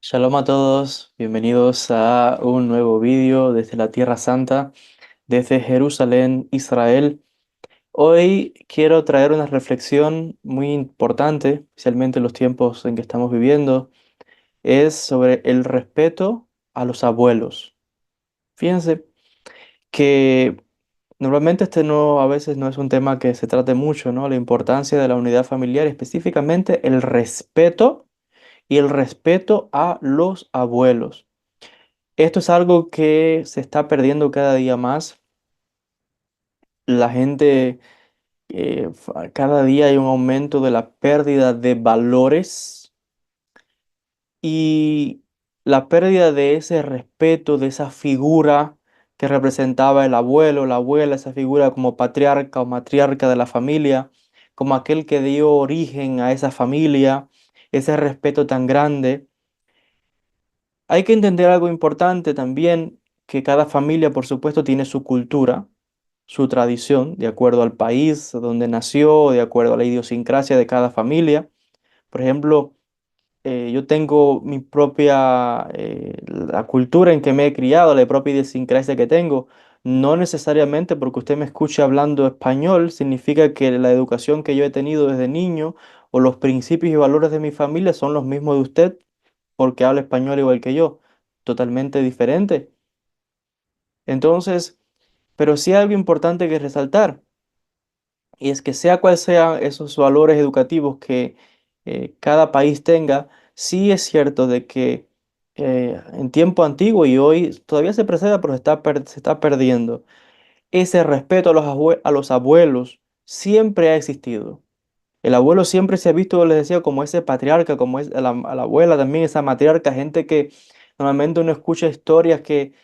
Shalom a todos, bienvenidos a un nuevo vídeo desde la Tierra Santa, desde Jerusalén, Israel. Hoy quiero traer una reflexión muy importante, especialmente en los tiempos en que estamos viviendo, es sobre el respeto a los abuelos. Fíjense que normalmente este no, a veces no es un tema que se trate mucho, ¿no? La importancia de la unidad familiar, específicamente el respeto y el respeto a los abuelos. Esto es algo que se está perdiendo cada día más. La gente, cada día hay un aumento de la pérdida de valores y la pérdida de ese respeto, de esa figura que representaba el abuelo, la abuela, esa figura como patriarca o matriarca de la familia, como aquel que dio origen a esa familia, ese respeto tan grande. Hay que entender algo importante también, que cada familia, por supuesto, tiene su cultura, su tradición, de acuerdo al país donde nació, de acuerdo a la idiosincrasia de cada familia. Por ejemplo, yo tengo mi propia, la cultura en que me he criado, la propia idiosincrasia que tengo. No necesariamente porque usted me escuche hablando español, significa que la educación que yo he tenido desde niño o los principios y valores de mi familia son los mismos de usted porque habla español igual que yo. Totalmente diferente. Entonces, pero sí hay algo importante que resaltar. Y es que sea cual sean esos valores educativos que cada país tenga, sí es cierto de que en tiempo antiguo y hoy todavía se preserva, pero se está perdiendo. Ese respeto a a los abuelos siempre ha existido. El abuelo siempre se ha visto, les decía, como ese patriarca, como es a la abuela también, esa matriarca, gente que normalmente uno escucha historias que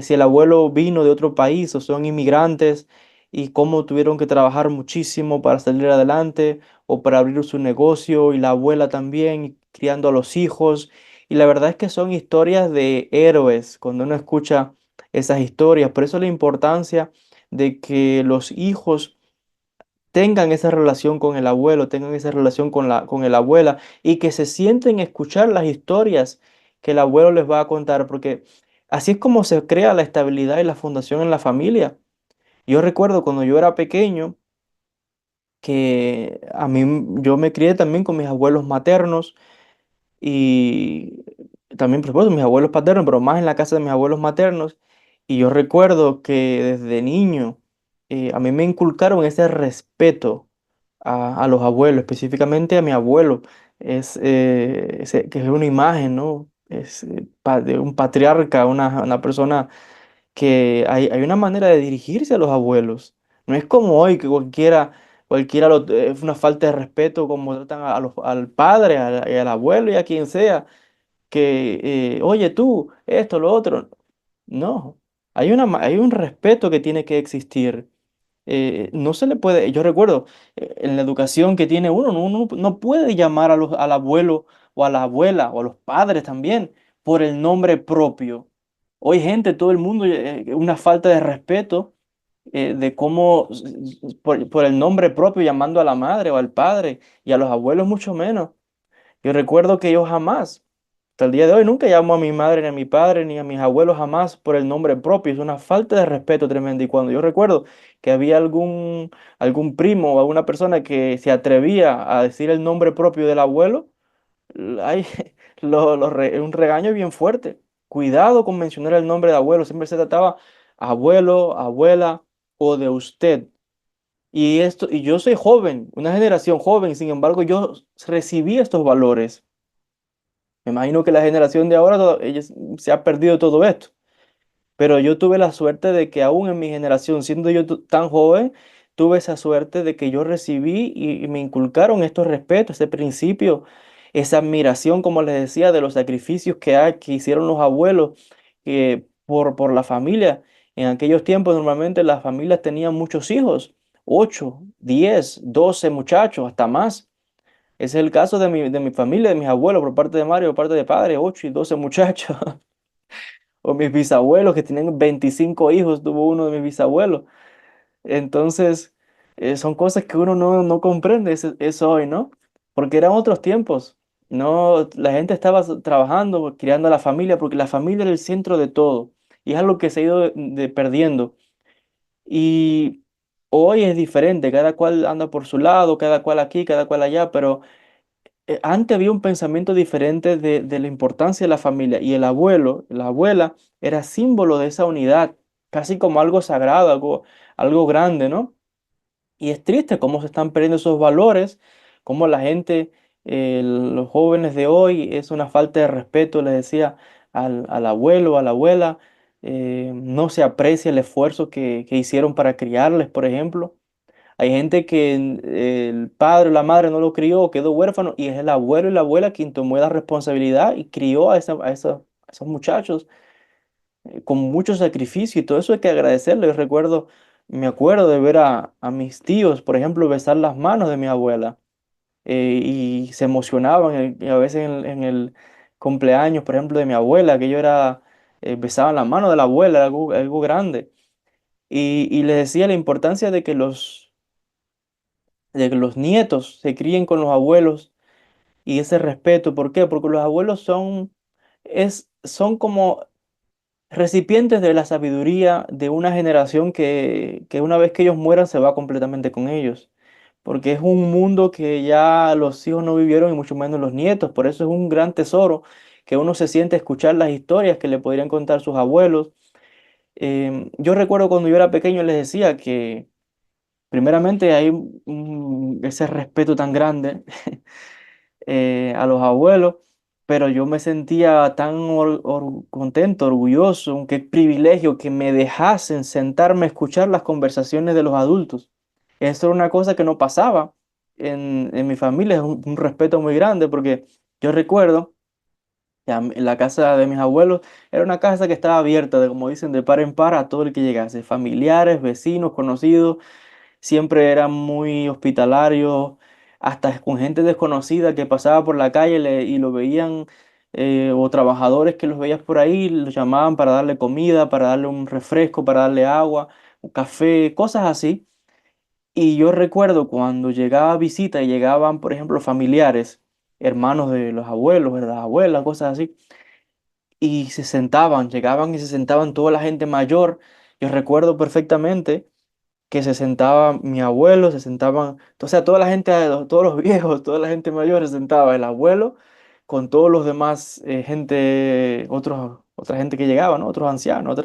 si el abuelo vino de otro país o son inmigrantes y cómo tuvieron que trabajar muchísimo para salir adelante o para abrir su negocio y la abuela también criando a los hijos. Y la verdad es que son historias de héroes cuando uno escucha esas historias. Por eso la importancia de que los hijos tengan esa relación con el abuelo, tengan esa relación con con la abuela y que se sienten a escuchar las historias que el abuelo les va a contar, porque así es como se crea la estabilidad y la fundación en la familia. Yo recuerdo cuando yo era pequeño que yo me crié también con mis abuelos maternos y también, por supuesto, mis abuelos paternos, pero más en la casa de mis abuelos maternos. Y yo recuerdo que desde niño a mí me inculcaron ese respeto a los abuelos, específicamente a mi abuelo, que es una imagen, ¿no? Es de un patriarca, una persona que hay una manera de dirigirse a los abuelos. No es como hoy que es una falta de respeto como tratan al padre, al abuelo y a quien sea, que, oye tú, esto, lo otro. No, hay un respeto que tiene que existir. No se le puede, yo recuerdo en la educación que tiene uno no puede llamar al abuelo o a la abuela o a los padres también por el nombre propio. Hoy gente, todo el mundo, una falta de respeto de cómo, por el nombre propio, llamando a la madre o al padre y a los abuelos mucho menos. Yo recuerdo que yo jamás, hasta el día de hoy, nunca llamo a mi madre, ni a mi padre, ni a mis abuelos jamás por el nombre propio. Es una falta de respeto tremenda. Y cuando yo recuerdo que había algún primo o alguna persona que se atrevía a decir el nombre propio del abuelo, hay un regaño bien fuerte. Cuidado con mencionar el nombre de abuelo. Siempre se trataba abuelo, abuela o de usted. Y yo soy joven, una generación joven, sin embargo, yo recibí estos valores. Me imagino que la generación de ahora, se ha perdido todo esto. Pero yo tuve la suerte de que aún en mi generación, siendo yo tan joven, tuve esa suerte de que yo recibí y me inculcaron estos respetos, ese principio, esa admiración, como les decía, de los sacrificios que hicieron los abuelos por la familia. En aquellos tiempos normalmente las familias tenían muchos hijos, 8, 10, 12 muchachos, hasta más. Ese es el caso de mi familia, de mis abuelos, por parte de Mario, por parte de padre, 8 y 12 muchachos. O mis bisabuelos que tienen 25 hijos, tuvo uno de mis bisabuelos. Entonces, son cosas que uno no comprende eso hoy, ¿no? Porque eran otros tiempos. No, la gente estaba trabajando, criando a la familia, porque la familia era el centro de todo. Y es algo que se ha ido perdiendo. Y hoy es diferente, cada cual anda por su lado, cada cual aquí, cada cual allá, pero antes había un pensamiento diferente de la importancia de la familia. Y el abuelo, la abuela, era símbolo de esa unidad, casi como algo sagrado, algo grande, ¿no? Y es triste cómo se están perdiendo esos valores, cómo la gente, los jóvenes de hoy, es una falta de respeto, les decía al abuelo, a la abuela, no se aprecia el esfuerzo que hicieron para criarles, por ejemplo. Hay gente que el padre o la madre no lo crió, quedó huérfano, y es el abuelo y la abuela quien tomó la responsabilidad y crió a esos muchachos con mucho sacrificio, y todo eso hay que agradecerlo. Yo recuerdo, me acuerdo de ver a mis tíos, por ejemplo, besar las manos de mi abuela, y se emocionaban, y a veces en el cumpleaños, por ejemplo, de mi abuela, que yo era, besaban la mano de la abuela, era algo grande. Y les decía la importancia de que los nietos se críen con los abuelos y ese respeto. ¿Por qué? Porque los abuelos son como recipientes de la sabiduría de una generación que una vez que ellos mueran se va completamente con ellos. Porque es un mundo que ya los hijos no vivieron y mucho menos los nietos. Por eso es un gran tesoro que uno se siente a escuchar las historias que le podrían contar sus abuelos. Yo recuerdo cuando yo era pequeño les decía que primeramente hay ese respeto tan grande a los abuelos, pero yo me sentía tan contento, orgulloso, qué privilegio que me dejasen sentarme a escuchar las conversaciones de los adultos. Eso era una cosa que no pasaba en mi familia, es un respeto muy grande, porque yo recuerdo que en la casa de mis abuelos era una casa que estaba abierta, de, como dicen, de par en par a todo el que llegase, familiares, vecinos, conocidos. Siempre eran muy hospitalarios, hasta con gente desconocida que pasaba por la calle y lo veían, o trabajadores que los veías por ahí, los llamaban para darle comida, para darle un refresco, para darle agua, un café, cosas así. Y yo recuerdo cuando llegaba visita y llegaban, por ejemplo, familiares, hermanos de los abuelos, de las abuelas, cosas así, y se sentaban, llegaban y se sentaban toda la gente mayor. Yo recuerdo perfectamente que se sentaba mi abuelo, se sentaban, o sea, toda la gente, todos los viejos, toda la gente mayor se sentaba, el abuelo con todos los demás, gente, otra gente que llegaba, ¿no? Otros ancianos,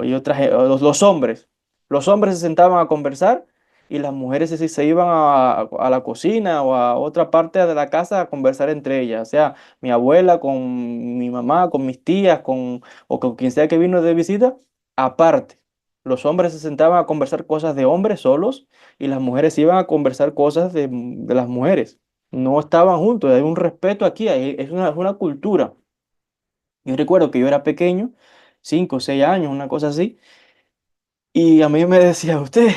y otras, los hombres. Los hombres se sentaban a conversar y las mujeres se iban a la cocina o a otra parte de la casa a conversar entre ellas, o sea, mi abuela con mi mamá, con mis tías, o con quien sea que vino de visita, aparte. Los hombres se sentaban a conversar cosas de hombres solos y las mujeres iban a conversar cosas de las mujeres. No estaban juntos, hay un respeto aquí, es una cultura. Yo recuerdo que yo era pequeño, 5 o 6 años, una cosa así, y a mí me decía, usted,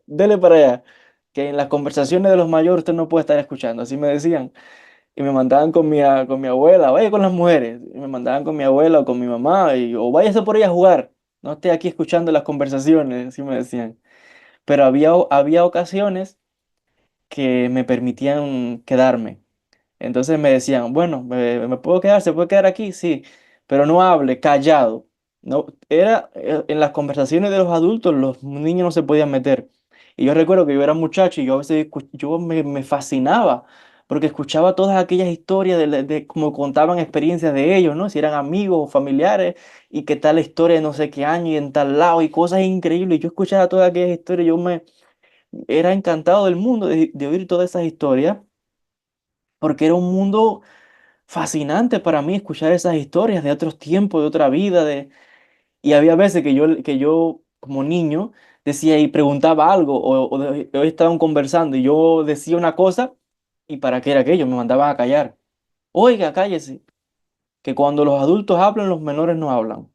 dele para allá, que en las conversaciones de los mayores usted no puede estar escuchando, así me decían. Y me mandaban con mi abuela, vaya con las mujeres, y me mandaban con mi abuela o con mi mamá, o váyase por ahí a jugar, no esté aquí escuchando las conversaciones, así me decían. Pero había ocasiones que me permitían quedarme. Entonces me decían, bueno, ¿me puedo quedar? ¿Se puede quedar aquí? Sí, pero no hable, callado. No, en las conversaciones de los adultos, los niños no se podían meter. Y yo recuerdo que yo era muchacho y yo a veces me fascinaba porque escuchaba todas aquellas historias de cómo contaban experiencias de ellos, ¿no? Si eran amigos o familiares y qué tal la historia de no sé qué año y en tal lado y cosas increíbles. Yo escuchaba todas aquellas historias, yo me era encantado del mundo de oír todas esas historias porque era un mundo fascinante para mí escuchar esas historias de otros tiempos, de otra vida, y había veces que yo como niño decía y preguntaba algo, o estaban conversando y yo decía una cosa, y para qué era aquello, me mandaban a callar. Oiga, cállese, que cuando los adultos hablan, los menores no hablan.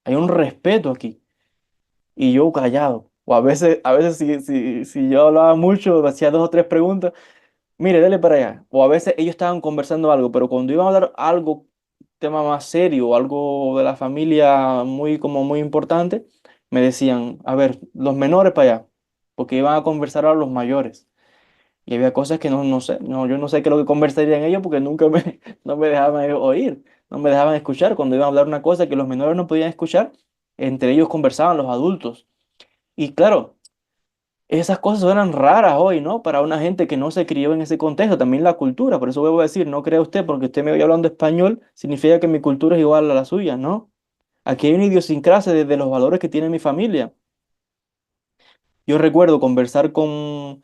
Hay un respeto aquí, y yo callado. O a veces si yo hablaba mucho, hacía 2 o 3 preguntas. Mire, dele para allá. O a veces ellos estaban conversando algo, pero cuando iban a hablar algo, tema más serio, algo de la familia como muy importante, me decían, a ver, los menores para allá, porque iban a conversar a los mayores. Y había cosas que no sé, yo no sé qué es lo que conversarían ellos porque nunca no me dejaban oír, no me dejaban escuchar. Cuando iban a hablar una cosa que los menores no podían escuchar, entre ellos conversaban los adultos. Y claro, esas cosas suenan raras hoy, ¿no? Para una gente que no se crió en ese contexto, también la cultura. Por eso vuelvo a decir, no crea usted, porque usted me oye hablando español, significa que mi cultura es igual a la suya, ¿no? Aquí hay una idiosincrasia de los valores que tiene mi familia. Yo recuerdo conversar con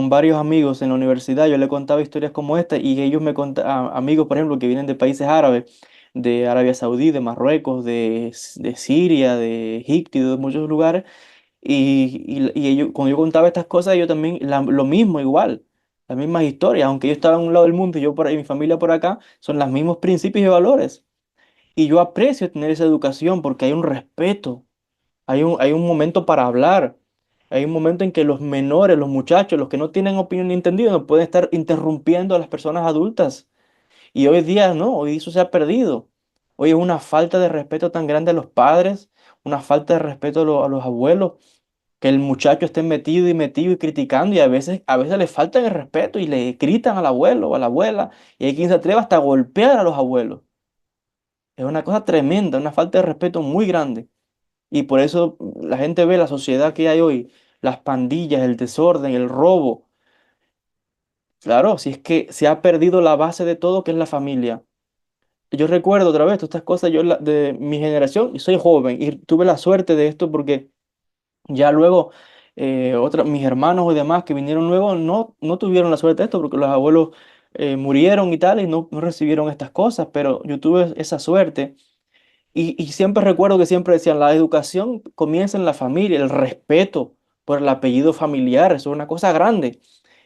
varios amigos en la universidad, yo le contaba historias como esta y ellos me contaban, amigos, por ejemplo, que vienen de países árabes, de Arabia Saudí, de Marruecos, de Siria, de Egipto y de muchos lugares, y ellos, cuando yo contaba estas cosas, ellos también, lo mismo, igual, las mismas historias, aunque ellos estaban a un lado del mundo y yo por ahí, mi familia por acá, son los mismos principios y valores. Y yo aprecio tener esa educación porque hay un respeto. Hay un momento para hablar. Hay un momento en que los menores, los muchachos, los que no tienen opinión ni entendido, no pueden estar interrumpiendo a las personas adultas. Y hoy día no, hoy eso se ha perdido. Hoy es una falta de respeto tan grande a los padres, una falta de respeto a los abuelos, que el muchacho esté metido y criticando y a veces le faltan el respeto y le gritan al abuelo o a la abuela y hay quien se atreva hasta a golpear a los abuelos. Es una cosa tremenda, una falta de respeto muy grande. Y por eso la gente ve la sociedad que hay hoy, las pandillas, el desorden, el robo. Claro, si es que se ha perdido la base de todo, que es la familia. Yo recuerdo otra vez todas estas cosas, yo de mi generación, y soy joven, y tuve la suerte de esto porque ya luego mis hermanos y demás que vinieron luego no tuvieron la suerte de esto porque los abuelos murieron y tal, y no recibieron estas cosas, pero yo tuve esa suerte. Y siempre recuerdo que siempre decían, la educación comienza en la familia, el respeto por el apellido familiar, eso es una cosa grande.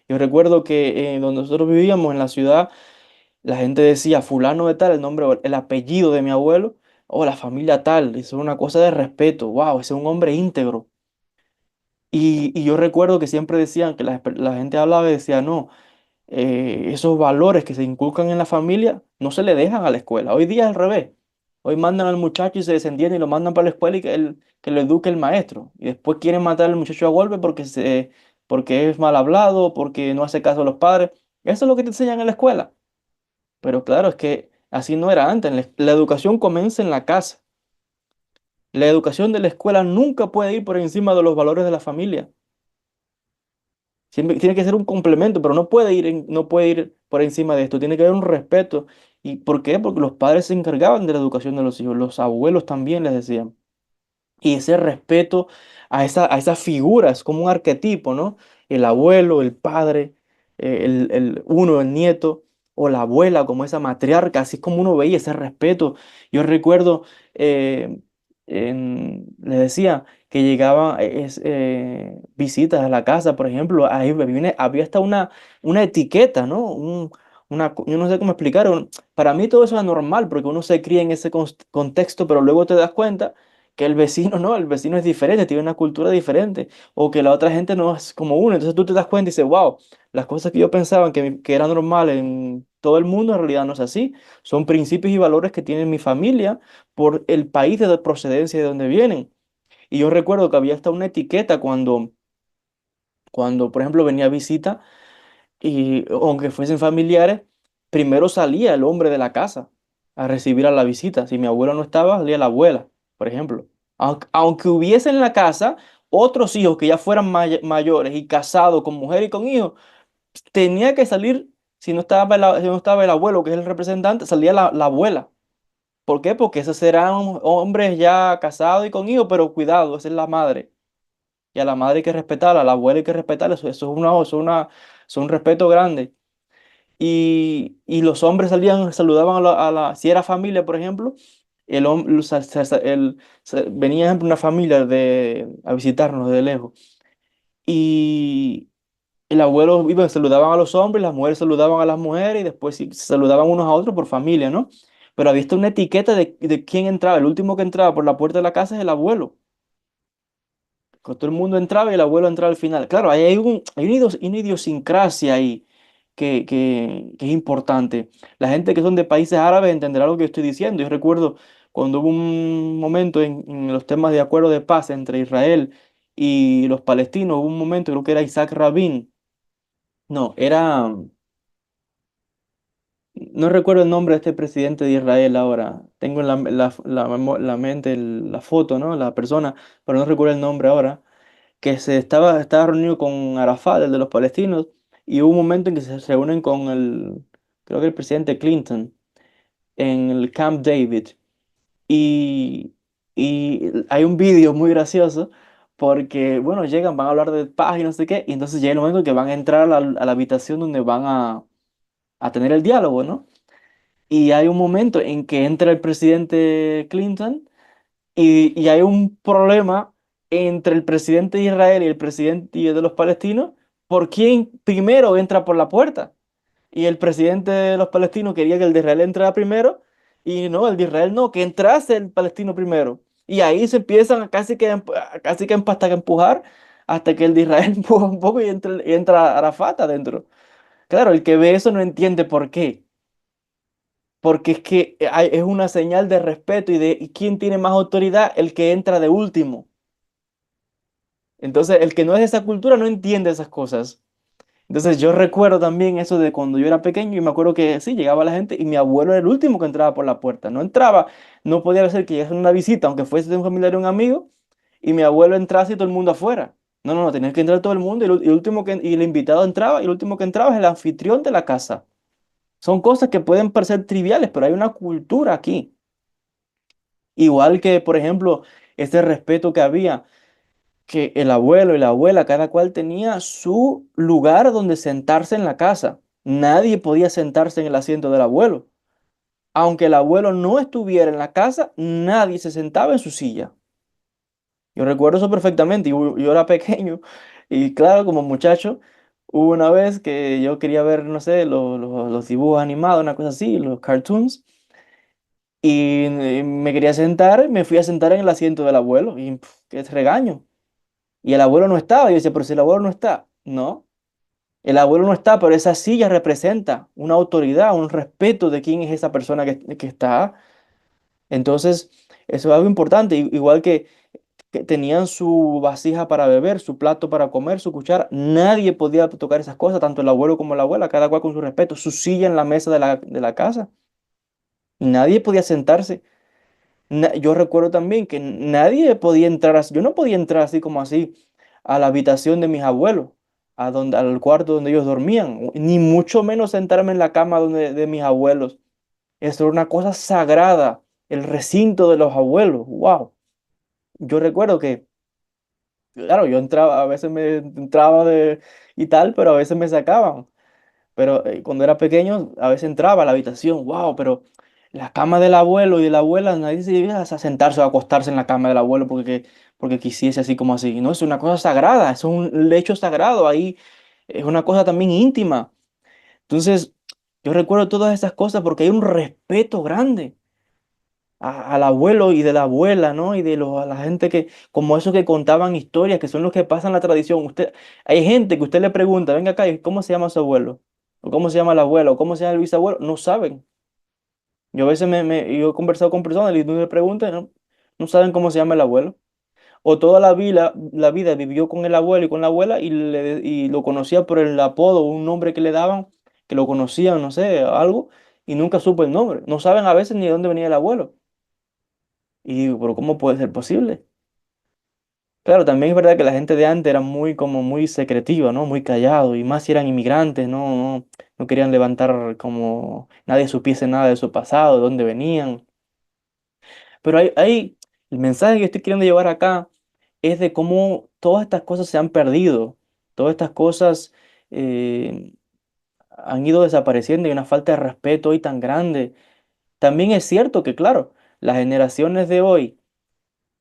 Yo recuerdo que donde nosotros vivíamos en la ciudad, la gente decía fulano de tal, el nombre, o el apellido de mi abuelo, o la familia tal, eso es una cosa de respeto, wow, ese es un hombre íntegro. Y yo recuerdo que siempre decían que la gente hablaba y decía, no, esos valores que se inculcan en la familia no se le dejan a la escuela. Hoy día es al revés. Hoy mandan al muchacho y se desentienden y lo mandan para la escuela y que lo eduque el maestro. Y después quieren matar al muchacho a golpe porque es mal hablado, porque no hace caso a los padres. Eso es lo que te enseñan en la escuela. Pero claro, es que así no era antes. La educación comienza en la casa. La educación de la escuela nunca puede ir por encima de los valores de la familia. Siempre tiene que ser un complemento, pero no puede no puede ir por encima de esto. Tiene que haber un respeto. ¿Y por qué? Porque los padres se encargaban de la educación de los hijos. Los abuelos también les decían. Y ese respeto a esas figuras, como un arquetipo, ¿no? El abuelo, el padre, el nieto, o la abuela, como esa matriarca, así es como uno veía ese respeto. Yo recuerdo, eh, le decía que llegaban visitas a la casa, por ejemplo, ahí había hasta una etiqueta, ¿no? Yo no sé cómo explicar. Para mí todo eso es normal porque uno se cría en ese contexto, pero luego te das cuenta que el vecino no, el vecino es diferente, tiene una cultura diferente, o que la otra gente no es como uno. Entonces tú te das cuenta y dices, wow, las cosas que yo pensaba que eran normales en todo el mundo, en realidad no es así. Son principios y valores que tiene mi familia por el país de procedencia de donde vienen. Y yo recuerdo que había hasta una etiqueta cuando por ejemplo, venía visita y aunque fuesen familiares, primero salía el hombre de la casa a recibir a la visita. Si mi abuelo no estaba, salía la abuela, por ejemplo. Aunque hubiese en la casa otros hijos que ya fueran mayores y casados con mujer y con hijos, tenía que salir, si no estaba el abuelo, que es el representante, salía la abuela. ¿Por qué? Porque esos serán hombres ya casados y con hijos, pero cuidado, esa es la madre. Y a la madre hay que respetarla, a la abuela hay que respetarla, eso es un respeto grande. Y los hombres salían, saludaban si era familia, por ejemplo, el hombre, venía, por ejemplo, una familia a visitarnos de lejos. Y el abuelo iba, saludaban a los hombres, las mujeres saludaban a las mujeres y después sí, se saludaban unos a otros por familia, ¿no? Pero había una etiqueta de quién entraba. El último que entraba por la puerta de la casa es el abuelo. Que todo el mundo entraba y el abuelo entraba al final. Claro, hay una idiosincrasia ahí que es importante. La gente que son de países árabes entenderá lo que yo estoy diciendo. Yo recuerdo cuando hubo un momento en los temas de acuerdo de paz entre Israel y los palestinos, hubo un momento, creo que era Isaac Rabin, No, era, no recuerdo el nombre de este presidente de Israel ahora. Tengo en la mente la foto, ¿no? La persona, pero no recuerdo el nombre ahora. Que estaba reunido con Arafat, el de los palestinos, y hubo un momento en que se reúnen con creo que el presidente Clinton, en el Camp David. Y, y hay un vídeo muy gracioso porque, bueno, llegan, van a hablar de paz y no sé qué, y entonces llega el momento en que van a entrar a la habitación donde van a tener el diálogo, ¿no? Y hay un momento en que entra el presidente Clinton y hay un problema entre el presidente de Israel y el presidente de los palestinos por quién primero entra por la puerta. Y el presidente de los palestinos quería que el de Israel entrara primero y no, el de Israel no, que entrase el palestino primero. Y ahí se empiezan a hasta que empujar hasta que el de Israel empuja un poco y entra Arafat adentro. Claro, el que ve eso no entiende por qué. Porque es que es una señal de respeto y quién tiene más autoridad, el que entra de último. Entonces, el que no es de esa cultura no entiende esas cosas. Entonces, yo recuerdo también eso de cuando yo era pequeño y me acuerdo que sí, llegaba la gente y mi abuelo era el último que entraba por la puerta. No entraba, no podía ser que llegase una visita, aunque fuese de un familiar o un amigo, y mi abuelo entrase y todo el mundo afuera. No, no, no, tenía que entrar todo el mundo y el invitado entraba y el último que entraba es el anfitrión de la casa. Son cosas que pueden parecer triviales, pero hay una cultura aquí. Igual que, por ejemplo, ese respeto que había, que el abuelo y la abuela, cada cual tenía su lugar donde sentarse en la casa. Nadie podía sentarse en el asiento del abuelo. Aunque el abuelo no estuviera en la casa, nadie se sentaba en su silla. Yo recuerdo eso perfectamente. Yo era pequeño y claro, como muchacho, hubo una vez que yo quería ver, no sé, los dibujos animados, una cosa así, los cartoons. Y me quería sentar, me fui a sentar en el asiento del abuelo y qué regaño. Y el abuelo no estaba. Yo decía, pero si el abuelo no está, no, el abuelo no está, pero esa silla representa una autoridad, un respeto de quién es esa persona que está. Entonces, eso es algo importante. Igual que tenían su vasija para beber, su plato para comer, su cuchara. Nadie podía tocar esas cosas, tanto el abuelo como la abuela, cada cual con su respeto. Su silla en la mesa de la casa. Y nadie podía sentarse. Yo recuerdo también que nadie podía entrar así, yo no podía entrar así como así a la habitación de mis abuelos, al cuarto donde ellos dormían, ni mucho menos sentarme en la cama de mis abuelos. Esto era una cosa sagrada, el recinto de los abuelos, wow. Yo recuerdo que, claro, yo entraba, a veces me entraba y tal, pero a veces me sacaban. Pero cuando era pequeño, a veces entraba a la habitación, wow, pero la cama del abuelo y de la abuela, nadie se iba a sentarse o a acostarse en la cama del abuelo porque quisiese así como así. No, es una cosa sagrada, es un lecho sagrado, ahí es una cosa también íntima. Entonces, yo recuerdo todas esas cosas porque hay un respeto grande al abuelo y de la abuela, ¿no? Y a la gente como esos que contaban historias, que son los que pasan la tradición. Hay gente que usted le pregunta, venga acá, ¿y cómo se llama su abuelo? ¿O cómo se llama el abuelo? ¿O cómo se llama el bisabuelo? No saben. Yo a veces yo he conversado con personas y tú le preguntas, ¿no? No saben cómo se llama el abuelo. O toda la vida vivió con el abuelo y con la abuela y lo conocía por el apodo, un nombre que le daban, que lo conocían, no sé, algo, y nunca supo el nombre. No saben a veces ni de dónde venía el abuelo. Y digo, pero ¿cómo puede ser posible? Claro, también es verdad que la gente de antes era como muy secretiva, ¿no? Muy callado, y más si eran inmigrantes, no querían levantar como nadie supiese nada de su pasado, de dónde venían. Pero el mensaje que estoy queriendo llevar acá es de cómo todas estas cosas se han perdido, todas estas cosas eh, han ido desapareciendo y una falta de respeto hoy tan grande. También es cierto que, claro, las generaciones de hoy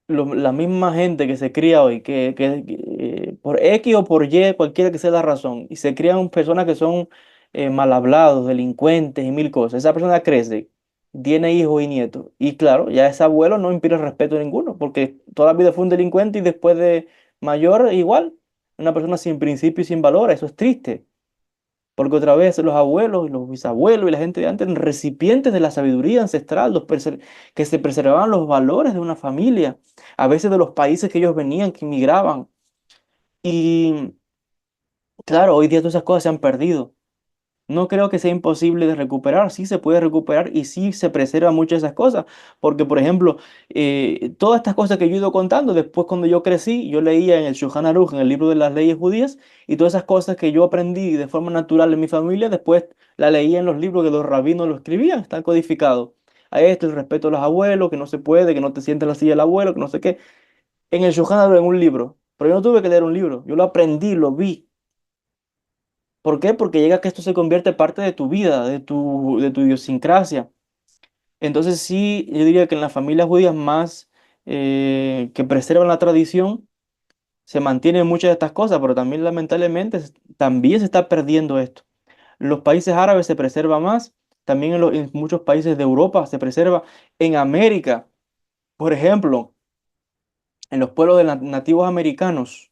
la misma gente que se cría hoy, que por X o por Y, cualquiera que sea la razón, y se crían personas que son mal hablados, delincuentes y mil cosas. Esa persona crece, tiene hijos y nietos, y claro, ya ese abuelo no inspira respeto ninguno, porque toda la vida fue un delincuente y después de mayor igual, una persona sin principio y sin valor, eso es triste. Porque otra vez los abuelos y los bisabuelos y la gente de antes eran recipientes de la sabiduría ancestral, que se preservaban los valores de una familia, a veces de los países que ellos venían, que inmigraban. Y, Claro, hoy día todas esas cosas se han perdido. No creo que sea imposible de recuperar, sí se puede recuperar y sí se preserva muchas de esas cosas, porque por ejemplo, todas estas cosas que yo he ido contando, después cuando yo crecí, yo leía en el Shulchan Aruch, en el libro de las leyes judías, y todas esas cosas que yo aprendí de forma natural en mi familia, después la leía en los libros que los rabinos lo escribían, están codificados. A esto, el respeto a los abuelos, que no se puede, que no te sientes en la silla del abuelo, que no sé qué, en el Shulchan Aruch, en un libro, pero yo no tuve que leer un libro, yo lo aprendí, lo vi. ¿Por qué? Porque llega que esto se convierte parte de tu vida, de tu idiosincrasia. Entonces sí, yo diría que en las familias judías más que preservan la tradición, se mantienen muchas de estas cosas, pero también lamentablemente también se está perdiendo esto. En los países árabes se preserva más, también en muchos países de Europa se preserva. En América, por ejemplo, en los pueblos de nativos americanos,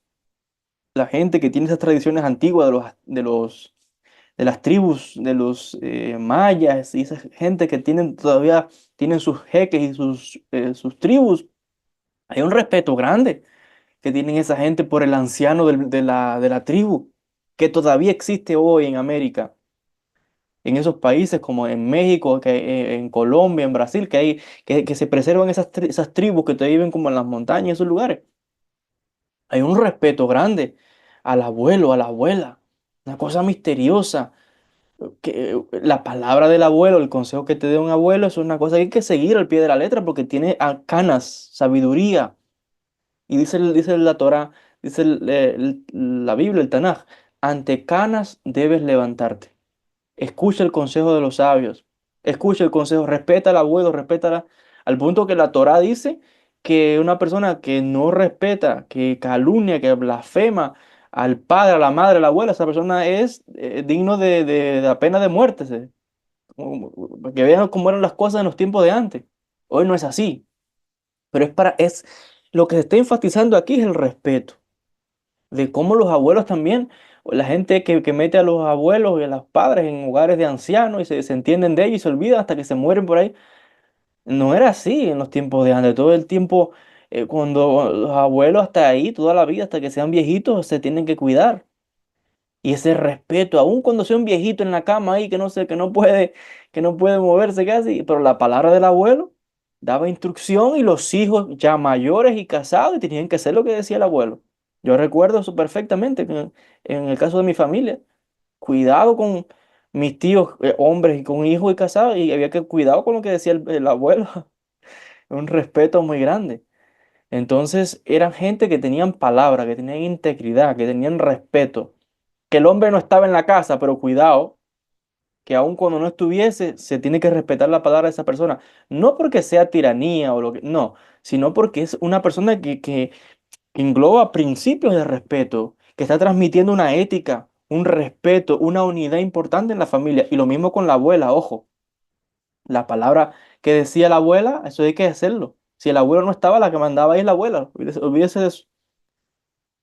la gente que tiene esas tradiciones antiguas de las tribus, de los mayas y esa gente que todavía tienen sus jeques y sus tribus. Hay un respeto grande que tienen esa gente por el anciano de la tribu, que todavía existe hoy en América, en esos países como en México, en Colombia, en Brasil, que se preservan esas tribus que te viven como en las montañas, esos lugares. Hay un respeto grande al abuelo, a la abuela, una cosa misteriosa que la palabra del abuelo, el consejo que te dé un abuelo, es una cosa que hay que seguir al pie de la letra porque tiene canas, sabiduría. Y dice la Torá, dice la Biblia, el Tanaj, ante canas debes levantarte. Escucha el consejo de los sabios. Escucha el consejo, respeta al abuelo, respeta al punto que la Torá dice que una persona que no respeta, que calumnia, que blasfema al padre, a la madre, al abuelo, esa persona es digno de la pena de muerte. Para que vean cómo eran las cosas en los tiempos de antes. Hoy no es así, pero lo que se está enfatizando aquí es el respeto, de cómo los abuelos también, o la gente que mete a los abuelos y a los padres en hogares de ancianos y se entienden de ellos y se olvidan hasta que se mueren por ahí. No era así en los tiempos de antes. Todo el tiempo, cuando los abuelos hasta ahí, toda la vida, hasta que sean viejitos, se tienen que cuidar. Y ese respeto, aun cuando sea un viejito en la cama ahí que no sé, que no puede moverse casi, pero la palabra del abuelo daba instrucción y los hijos ya mayores y casados y tenían que hacer lo que decía el abuelo. Yo recuerdo eso perfectamente en el caso de mi familia. Cuidado con mis tíos, hombres y con hijos y casados, y había que cuidado con lo que decía el abuelo. Un respeto muy grande. Entonces eran gente que tenían palabra, que tenían integridad, que tenían respeto, que el hombre no estaba en la casa, pero cuidado, que aun cuando no estuviese, se tiene que respetar la palabra de esa persona. No porque sea tiranía o lo que, no, sino porque es una persona que engloba principios de respeto, que está transmitiendo una ética, un respeto, una unidad importante en la familia. Y lo mismo con la abuela, ojo, la palabra que decía la abuela, eso hay que hacerlo. Si el abuelo no estaba, la que mandaba ahí es la abuela, olvídese de eso.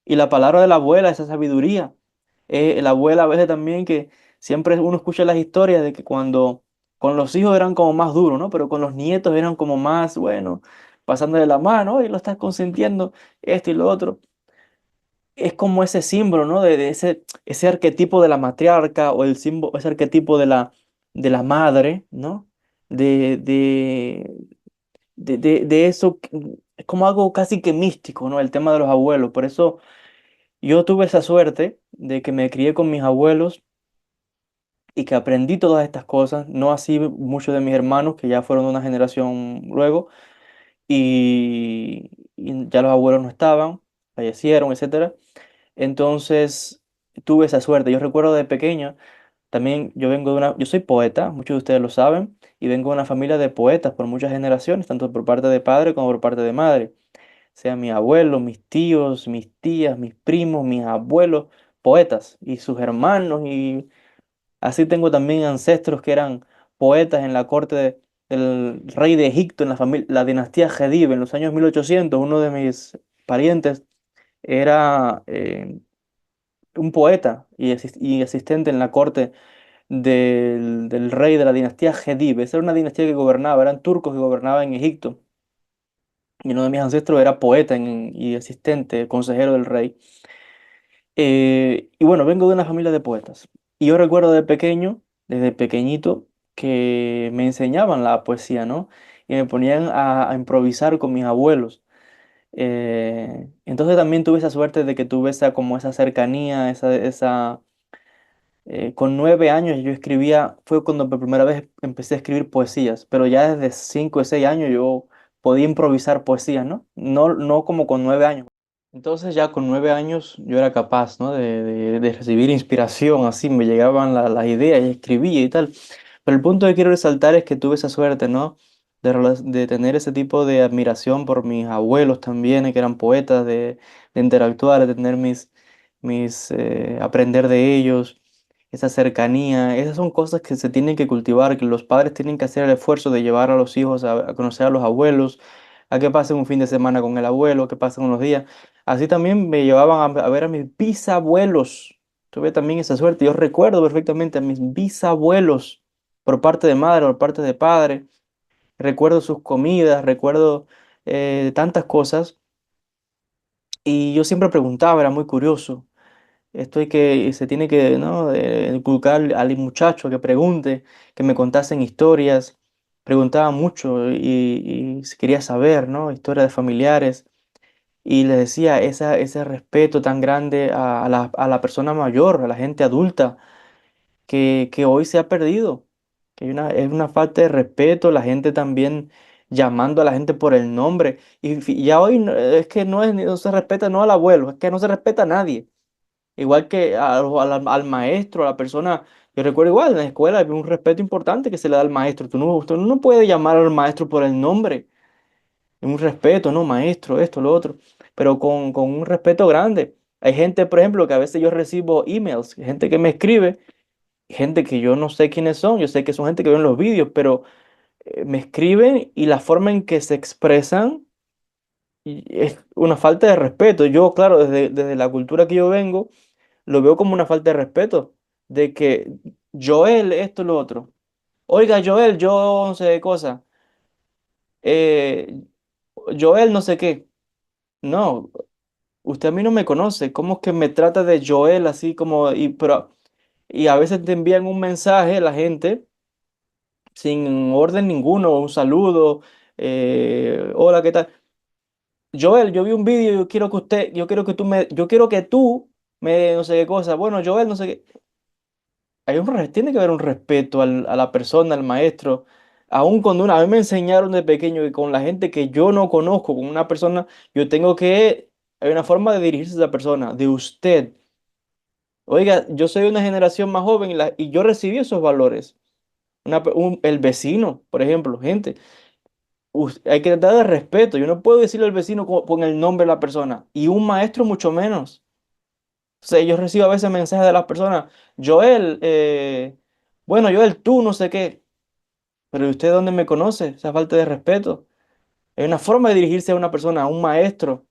Y la palabra de la abuela, esa sabiduría. La abuela a veces también que siempre uno escucha las historias de que cuando con los hijos eran como más duros, ¿no? Pero con los nietos eran como más, bueno, pasando de la mano y lo estás consintiendo, esto y lo otro. Es como ese símbolo, ¿no? De ese arquetipo de la matriarca o ese arquetipo de la madre, ¿no? De, de, de eso, es como algo casi que místico, ¿no? El tema de los abuelos. Por eso yo tuve esa suerte de que me crié con mis abuelos y que aprendí todas estas cosas, no así muchos de mis hermanos que ya fueron de una generación luego y ya los abuelos no estaban, fallecieron, etcétera. Entonces tuve esa suerte. Yo recuerdo de pequeño, también yo soy poeta, muchos de ustedes lo saben, y vengo de una familia de poetas por muchas generaciones, tanto por parte de padre como por parte de madre. Sea mi abuelo, mis tíos, mis tías, mis primos, mis abuelos, poetas y sus hermanos. Y así tengo también ancestros que eran poetas en la corte del rey de Egipto, en la dinastía Khedive, en los años 1800. Uno de mis parientes era un poeta y asistente en la corte del rey de la dinastía Khedive. Esa era una dinastía que gobernaba, eran turcos que gobernaban en Egipto. Y uno de mis ancestros era poeta y asistente, consejero del rey. Y bueno, vengo de una familia de poetas. Y yo recuerdo de pequeño, desde pequeñito, que me enseñaban la poesía, ¿no? Y me ponían a improvisar con mis abuelos. Entonces también tuve esa suerte de que tuve esa, como esa cercanía, con 9 años yo escribía, fue cuando por primera vez empecé a escribir poesías, pero ya desde 5 o 6 años yo podía improvisar poesías, ¿no? No, no como con 9 años. Entonces ya con 9 años yo era capaz, ¿no? De recibir inspiración, así me llegaban las ideas y escribía y tal. Pero el punto que quiero resaltar es que tuve esa suerte, ¿no? De tener ese tipo de admiración por mis abuelos también, que eran poetas, de interactuar, de tener aprender de ellos, esa cercanía. Esas son cosas que se tienen que cultivar, que los padres tienen que hacer el esfuerzo de llevar a los hijos a conocer a los abuelos, a que pasen un fin de semana con el abuelo, que pasen unos días. Así también me llevaban a ver a mis bisabuelos. Tuve también esa suerte. Yo recuerdo perfectamente a mis bisabuelos por parte de madre, por parte de padre. Recuerdo sus comidas, recuerdo tantas cosas. Y yo siempre preguntaba, era muy curioso. Esto hay que, se tiene que, ¿no? Inculcar al muchacho que pregunte, que me contasen historias. Preguntaba mucho y quería saber, ¿no? Historias de familiares. Y les decía ese respeto tan grande a la persona mayor, a la gente adulta, que hoy se ha perdido. Que es una falta de respeto, la gente también llamando a la gente por el nombre. Y ya hoy es que no se respeta no al abuelo, es que no se respeta a nadie. Igual que al maestro, a la persona. Yo recuerdo igual, en la escuela había un respeto importante que se le da al maestro. Tú no puedes llamar al maestro por el nombre, un respeto, ¿no? Maestro, esto, lo otro, pero con un respeto grande. Hay gente, por ejemplo, que a veces yo recibo emails, gente que me escribe, gente que yo no sé quiénes son, yo sé que son gente que ven los vídeos, pero me escriben y la forma en que se expresan es una falta de respeto. Yo, claro, desde la cultura que yo vengo, lo veo como una falta de respeto, de que Joel, esto, lo otro. Oiga, Joel, yo no sé de cosa. Eh, Joel, no sé qué. No, usted a mí no me conoce. ¿Cómo es que me trata de Joel así como... Y a veces te envían un mensaje la gente sin orden ninguno, un saludo, hola, ¿qué tal? Joel, yo vi un vídeo, yo quiero que tú me, no sé qué cosa. Bueno, Joel, no sé qué. Tiene que haber un respeto a la persona, al maestro. Aún cuando a mí me enseñaron de pequeño que con la gente que yo no conozco, con una persona, hay una forma de dirigirse a esa persona, de usted. Oiga, yo soy una generación más joven y yo recibí esos valores. El vecino, por ejemplo, gente, hay que tratar de respeto. Yo no puedo decirle al vecino con el nombre de la persona y un maestro mucho menos. O sea, yo recibo a veces mensajes de las personas, Joel, bueno, Joel, tú no sé qué, pero ¿y usted dónde me conoce? Esa falta de respeto. Hay una forma de dirigirse a una persona, a un maestro.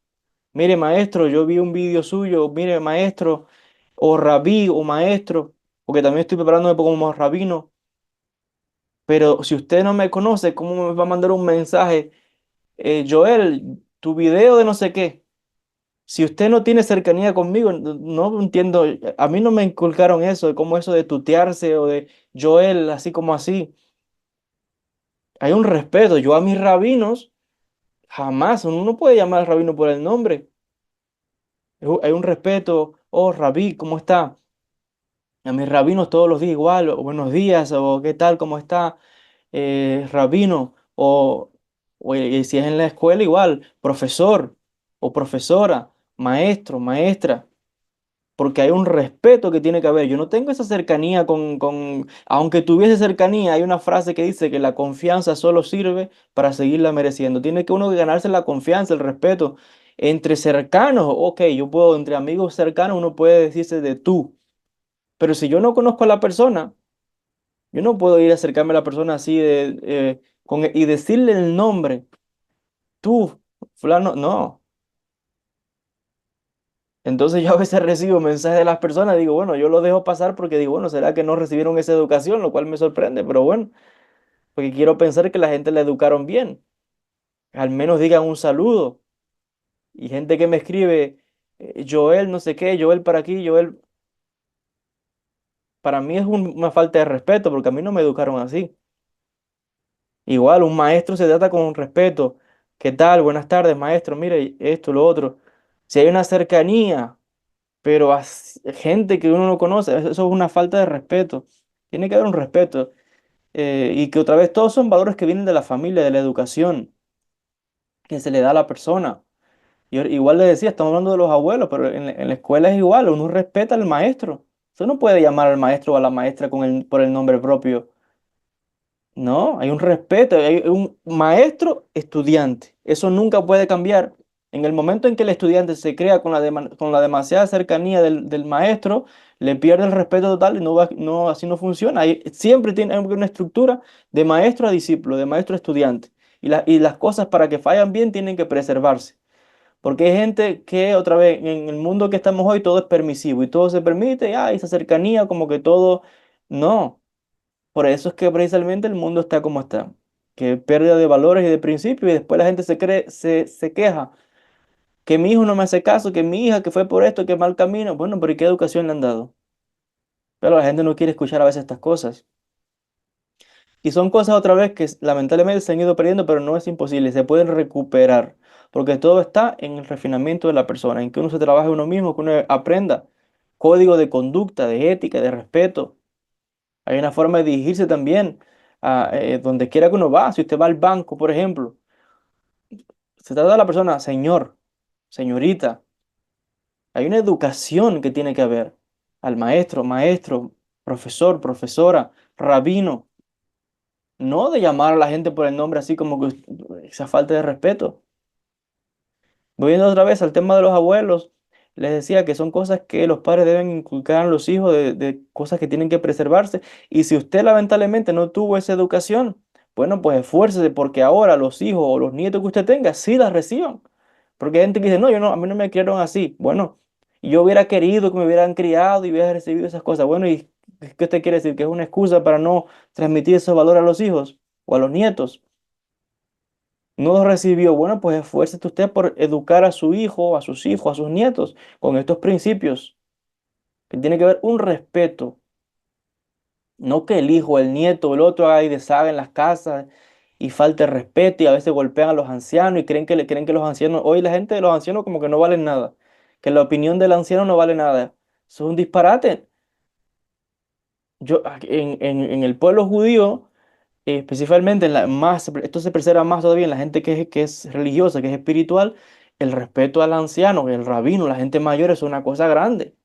Mire, maestro, yo vi un vídeo suyo, mire, maestro, o rabí, o maestro, porque también estoy preparándome como rabino. Pero si usted no me conoce, ¿cómo me va a mandar un mensaje? Joel, tu video de no sé qué. Si usted no tiene cercanía conmigo, no entiendo. A mí no me inculcaron eso, como eso de tutearse o de Joel, así como así. Hay un respeto. Yo a mis rabinos, jamás, uno no puede llamar al rabino por el nombre. Hay un respeto. Oh, rabí, ¿cómo está? A mis rabinos todos los días igual, o buenos días, o qué tal, cómo está, rabino, y si es en la escuela igual, profesor o profesora, maestro, maestra, porque hay un respeto que tiene que haber. Yo no tengo esa cercanía aunque tuviese cercanía, hay una frase que dice que la confianza solo sirve para seguirla mereciendo. Tiene que uno ganarse la confianza, el respeto. Entre cercanos, ok, entre amigos cercanos uno puede decirse de tú. Pero si yo no conozco a la persona, yo no puedo ir a acercarme a la persona así y decirle el nombre, tú, fulano, no. Entonces yo a veces recibo mensajes de las personas, digo, bueno, yo lo dejo pasar porque digo, bueno, ¿será que no recibieron esa educación? Lo cual me sorprende, pero bueno, porque quiero pensar que la gente la educaron bien. Al menos digan un saludo. Y gente que me escribe, Joel no sé qué, Joel para aquí, Joel, para mí es una falta de respeto porque a mí no me educaron así. Igual, un maestro se trata con respeto. ¿Qué tal? Buenas tardes, maestro. Mire, esto, lo otro. Si hay una cercanía, pero a gente que uno no conoce, eso es una falta de respeto. Tiene que haber un respeto. Y que otra vez todos son valores que vienen de la familia, de la educación que se le da a la persona. Igual le decía, estamos hablando de los abuelos, pero en la escuela es igual, uno respeta al maestro. Usted no puede llamar al maestro o a la maestra por el nombre propio. No, hay un respeto, hay un maestro estudiante. Eso nunca puede cambiar. En el momento en que el estudiante se crea con con la demasiada cercanía del maestro, le pierde el respeto total y no, así no funciona. Siempre tiene una estructura de maestro a discípulo, de maestro a estudiante. Y las cosas para que fallan bien tienen que preservarse. Porque hay gente que, otra vez, en el mundo que estamos hoy, todo es permisivo y todo se permite, y esa cercanía, como que todo. No. Por eso es que precisamente el mundo está como está, que pérdida de valores y de principios y después la gente se queja, que mi hijo no me hace caso, que mi hija que fue por esto, que mal camino. Bueno, pero ¿y qué educación le han dado? Pero la gente no quiere escuchar a veces estas cosas. Y son cosas otra vez que lamentablemente se han ido perdiendo, pero no es imposible, se pueden recuperar, porque todo está en el refinamiento de la persona, en que uno se trabaje uno mismo, que uno aprenda código de conducta, de ética, de respeto. Hay una forma de dirigirse también a donde quiera que uno va. Si usted va al banco, por ejemplo, se trata de la persona, señor, señorita. Hay una educación que tiene que haber al maestro, maestro, profesor, profesora, rabino. No de llamar a la gente por el nombre así como que esa falta de respeto. Volviendo otra vez al tema de los abuelos, les decía que son cosas que los padres deben inculcar a los hijos de cosas que tienen que preservarse. Y si usted lamentablemente no tuvo esa educación, bueno, pues esfuércese porque ahora los hijos o los nietos que usted tenga sí las reciban. Porque hay gente que dice, no, yo no, a mí no me criaron así. Bueno, yo hubiera querido que me hubieran criado y hubiera recibido esas cosas. Bueno, ¿y qué usted quiere decir? ¿Que es una excusa para no transmitir esos valores a los hijos o a los nietos? No lo recibió. Bueno, pues esfuércese usted por educar a su hijo, a sus hijos, a sus nietos con estos principios, que tiene que haber un respeto. No que el hijo, el nieto, el otro haga y deshaga en las casas y falte respeto y a veces golpean a los ancianos y creen que los ancianos, hoy la gente de los ancianos como que no valen nada, que la opinión del anciano no vale nada. Eso es un disparate. En el pueblo judío, específicamente esto se preserva más todavía en la gente que es religiosa, que es espiritual, el respeto al anciano, el rabino, la gente mayor es una cosa grande,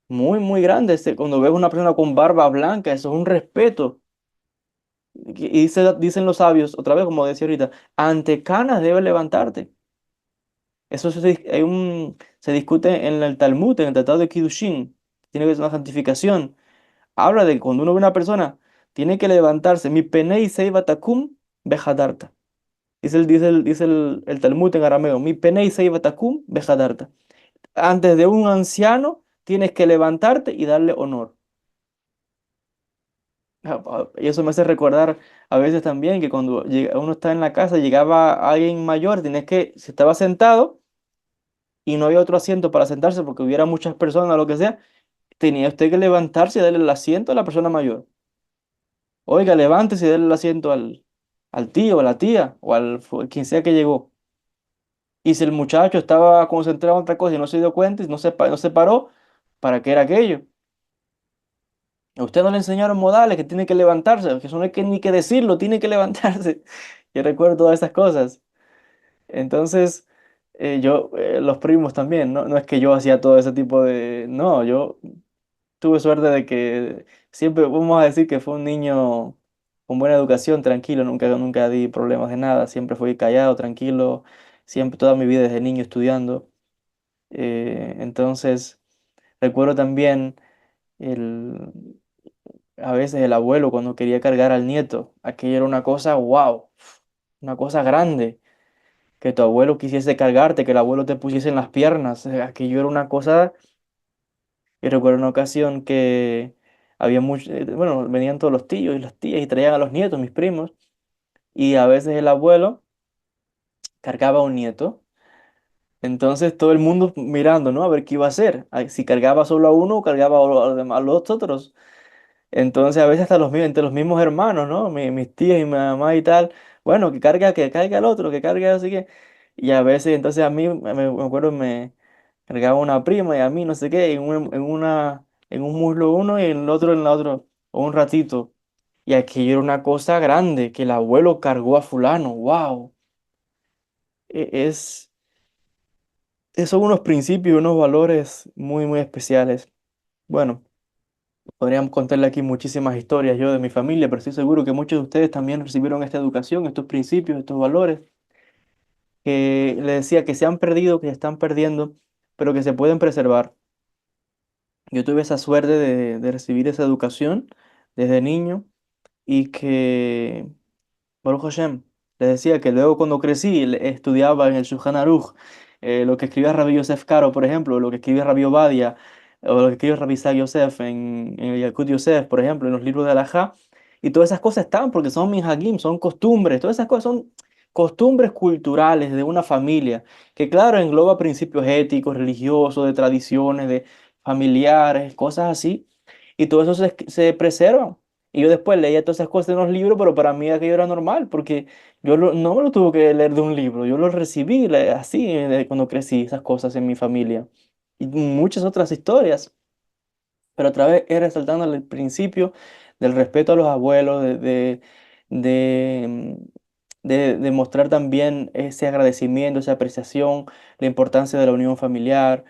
muy, muy grande. Cuando ves una persona con barba blanca, eso es un respeto. Y dicen los sabios, otra vez, como decía ahorita, ante canas debes levantarte. Se discute en el Talmud, en el Tratado de Kiddushin, tiene que ser una santificación. Habla de que cuando uno ve a una persona, tiene que levantarse. Mi penei seiva takum bejadarta. Dice el Talmud en arameo. Mi penei seiva takum bejadarta. Antes de un anciano, tienes que levantarte y darle honor. Y eso me hace recordar a veces también que cuando uno está en la casa, llegaba alguien mayor, si estaba sentado y no había otro asiento para sentarse porque hubiera muchas personas o lo que sea, tenía usted que levantarse y darle el asiento a la persona mayor. Oiga, levántese y dale el asiento al tío, a la tía o quien sea que llegó. Y si el muchacho estaba concentrado en otra cosa y no se dio cuenta y no se paró, ¿para qué era aquello? A usted no le enseñaron modales, que tiene que levantarse, que eso no hay que ni que decirlo, tiene que levantarse. Yo recuerdo todas esas cosas. Entonces, los primos también, no es que yo hacía todo ese tipo de. No, yo tuve suerte de que siempre, vamos a decir que fue un niño con buena educación, tranquilo, nunca di problemas de nada, siempre fui callado, tranquilo, siempre toda mi vida desde niño estudiando. Entonces, recuerdo también el, a veces el abuelo cuando quería cargar al nieto, aquello era una cosa, wow, una cosa grande, que tu abuelo quisiese cargarte, que el abuelo te pusiese en las piernas, aquello era una cosa. Y recuerdo una ocasión que había bueno, venían todos los tíos y las tías y traían a los nietos, mis primos, y a veces el abuelo cargaba a un nieto Entonces todo el mundo mirando, ¿no? A ver qué iba a hacer. Si cargaba solo a uno o cargaba a los otros. Entonces a veces hasta entre los mismos hermanos, ¿no? Mis tías y mi mamá y tal. Bueno, que carga el otro, que carga así que. Y a veces entonces a mí me acuerdo me cargaba una prima y a mí no sé qué, en un muslo uno y en el otro en la otro, o un ratito. Y aquello era una cosa grande, que el abuelo cargó a fulano. ¡Wow! Es, son unos principios, unos valores muy, muy especiales. Bueno. Podríamos contarle aquí muchísimas historias yo de mi familia, pero estoy seguro que muchos de ustedes también recibieron esta educación, estos principios, estos valores, que les decía que se han perdido, que se están perdiendo, pero que se pueden preservar. Yo tuve esa suerte de recibir esa educación desde niño y que Baruch Hashem. Les decía que luego cuando crecí estudiaba en el Shulchan Aruch, lo que escribía Rabbi Yosef Karo, por ejemplo, lo que escribía Rabbi Obadia, o lo que escribe Rabbi Isaac Yosef en el Yalkut Yosef, por ejemplo, en los libros de Halajá, y todas esas cosas están porque son minhagim, son costumbres, todas esas cosas son costumbres culturales de una familia, que claro, engloba principios éticos, religiosos, de tradiciones, de familiares, cosas así, y todo eso se preserva. Y yo después leía todas esas cosas en los libros, pero para mí aquello era normal, porque no me lo tuve que leer de un libro, yo lo recibí así cuando crecí, esas cosas en mi familia. Y muchas otras historias, pero otra vez es resaltando el principio del respeto a los abuelos, de, de mostrar también ese agradecimiento, esa apreciación, la importancia de la unión familiar,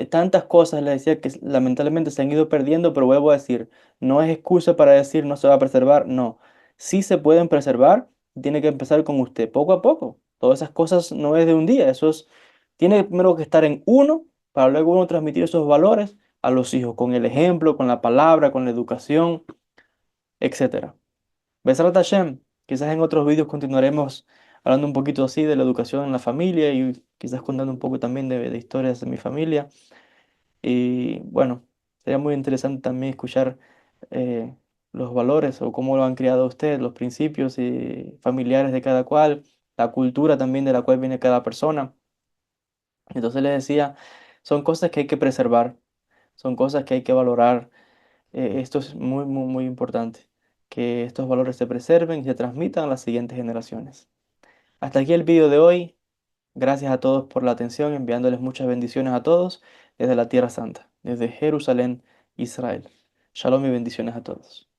tantas cosas, le decía que lamentablemente se han ido perdiendo, pero vuelvo a decir, no es excusa para decir no se va a preservar, no. Sí se pueden preservar, tiene que empezar con usted, poco a poco. Todas esas cosas no es de un día, tiene primero que estar en uno para luego uno transmitir esos valores a los hijos, con el ejemplo, con la palabra, con la educación, etcétera. Besrat Hashem, quizás en otros vídeos continuaremos hablando un poquito así de la educación en la familia y quizás contando un poco también de historias de mi familia. Y bueno, sería muy interesante también escuchar eh, los valores o cómo lo han criado ustedes, los principios familiares de cada cual, la cultura también de la cual viene cada persona. Entonces les decía, son cosas que hay que preservar, son cosas que hay que valorar. Esto es muy, muy, muy importante, que estos valores se preserven y se transmitan a las siguientes generaciones. Hasta aquí el vídeo de hoy. Gracias a todos por la atención, enviándoles muchas bendiciones a todos desde la Tierra Santa, desde Jerusalén, Israel. Shalom y bendiciones a todos.